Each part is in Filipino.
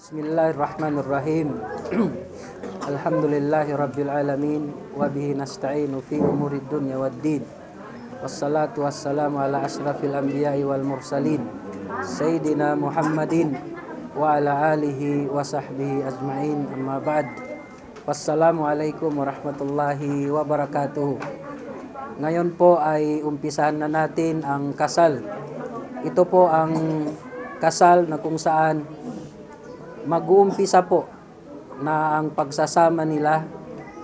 Bismillahirrahmanirrahim. Alhamdulillahi Rabbil Alamin. Wa bihi nasta'inu fi umurid dunya waddin. Wassalatu wassalamu ala ashrafil anbiya'i wal mursalin Sayyidina Muhammadin wa ala alihi wa sahbihi ajma'in. Amma ba'd. Wassalamualaikum warahmatullahi wabarakatuh. Ngayon po ay umpisahan na natin ang kasal. Ito po ang kasal na kung saan mag-uumpisa po na ang pagsasama nila,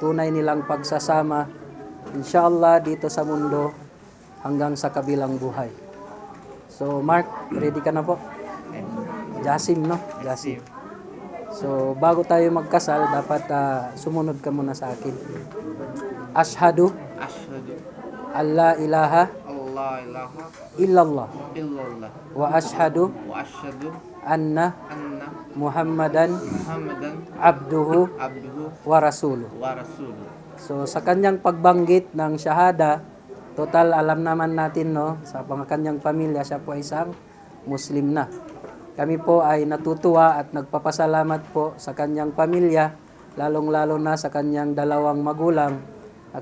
tunay nilang pagsasama, inshallah dito sa mundo hanggang sa kabilang buhay. So Mark, ready ka na po? Jasim, no? Jasim. So bago tayo magkasal, dapat sumunod ka muna sa akin. Ashhadu alla ilaha illallah wa ashhadu anna Muhammadan abduhu wa rasuluh. So sa kanyang pagbanggit ng shahada, total alam naman natin, no, sa kanyang pamilya, siya po ay isang Muslim na. Kami po ay natutuwa at nagpapasalamat po sa kanyang pamilya, lalong-lalo na sa kanyang dalawang magulang,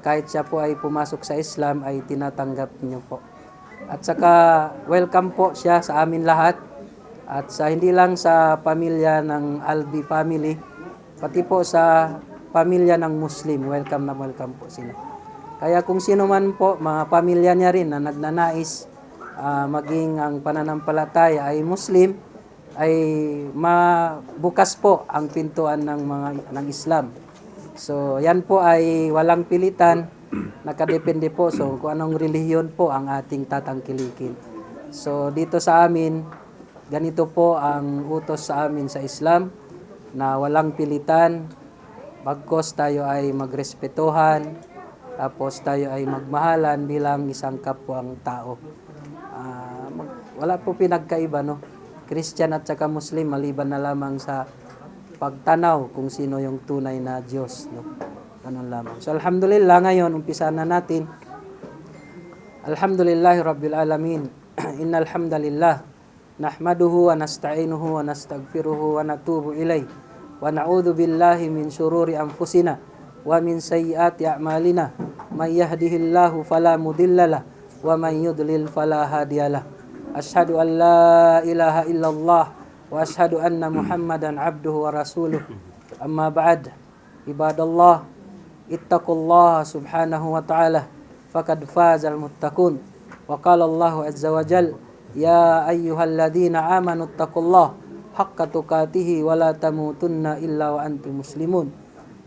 kahit siya po ay pumasok sa Islam ay tinatanggap niyo po. At saka welcome po siya sa amin lahat. At sa hindi lang sa pamilya ng Albi family, pati po sa pamilya ng Muslim, welcome na welcome po sila. Kaya kung sino man po, mga pamilya niya rin na nagnanais maging ang pananampalataya ay Muslim, ay mabukas po ang pintuan ng Islam. So yan po ay walang pilitan, nakadepende po so kung anong relihiyon po ang ating tatangkilikin. So dito sa amin, ganito po ang utos sa amin sa Islam, na walang pilitan, bagkos tayo ay magrespetuhan, tapos tayo ay magmahalan bilang isang kapwang tao. Wala po pinagkaiba, no? Christian at saka Muslim, maliban na lamang sa pagtanaw kung sino yung tunay na Diyos, no? Ganun lamang. So alhamdulillah, ngayon umpisa na natin. Alhamdulillahi Rabbil Alamin. Innal hamdalillah nahmaduhu wa nasta'inuhu wa nastaghfiruhu wa natubu ilayh wa na'udzu billahi min shururi anfusina wa min sayyiati a'malina may yahdihillahu fala mudhillalah wa may yudlil fala hadiyalah. Asyhadu an la ilaha illallah wa asyhadu anna Muhammadan abduhu wa rasuluh. Amma ba'd. Ibadallah, ittaqullaha subhanahu wa ta'ala faqad fazal muttaqun. Wa qala Allahu azza wa jalla ya ayyuhalladzina amanu taqullaha haqqa tuqatih wa la tamutunna illa wa antum muslimun.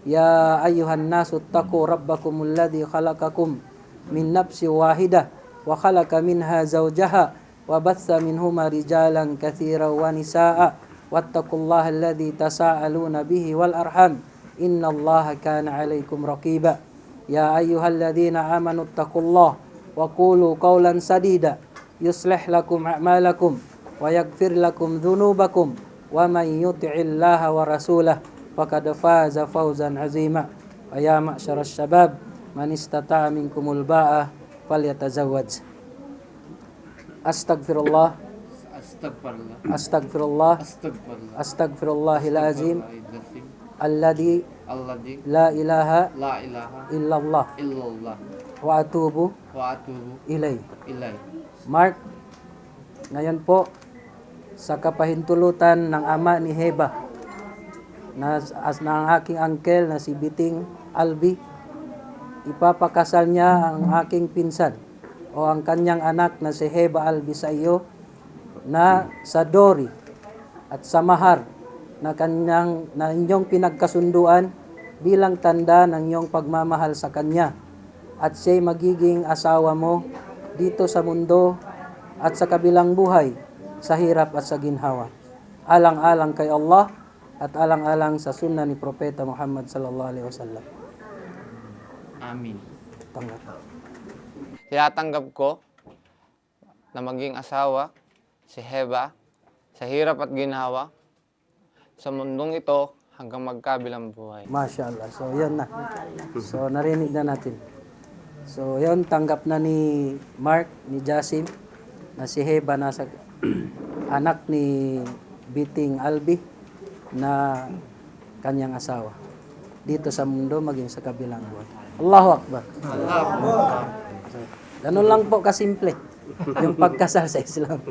Ya ayyuhan nasu taqu rabbakumul ladzi khalaqakum min nafsin wahidah wa khalaqa minha zawjaha wa batha minhuma rijalan katsiran wa nisaa wattaqullaha alladzi tasaaluna bihi wal arham innallaha kana 'alaikum raqiba. Ya ayyuhalladzina amanu taqullaha wa qulu qawlan sadida yuslih lakum a'malakum wa yaghfir lakum dhunubakum wa man yuti'illaha wa rasulahu faqad faza fawzan 'azima. Wa ya ma'syaras syabab man istata'a minkumul ba'a falyatazawwaj. Astaghfirullah astaghfirullahil azim alladhi la ilaha illallah wa atubu ilay. Mark, ngayon po sa kapahintulutan ng ama ni Heba na ang aking uncle na si Biting Albi, ipapakasal niya ang aking pinsan o ang kanyang anak na si Heba Albi sa iyo na sa dori at sa mahar na inyong pinagkasunduan bilang tanda ng iyong pagmamahal sa kanya, at siya'y magiging asawa mo dito sa mundo at sa kabilang buhay, sa hirap at sa ginhawa, alang-alang kay Allah at alang-alang sa sunnah ni Propeta Muhammad sallallahu alaihi wasallam. Amin. Tanggap. Tinatanggap ko na maging asawa si Heba sa hirap at ginhawa sa mundong ito hanggang magkabilang buhay. Mashallah. So yan na. So narinig na natin. So yun, tanggap na ni Mark, ni Jasim, na si Heba nasa anak ni Biting Albi. na kanyang asawa. Dito sa mundo, maging sa kabilang buhay. Allahu Akbar. Ganun lang po kasimple yung pagkasal sa Islam.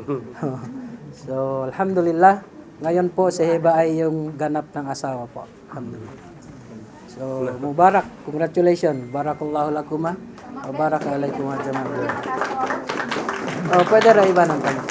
So, alhamdulillah, ngayon po si Heba ay yung ganap ng asawa po. Alhamdulillah. So, mubarak. Congratulations. Barakallahu lakuma. Wa baraka alaikum wa jama'a. Oh, pwede ra iba ng tanong.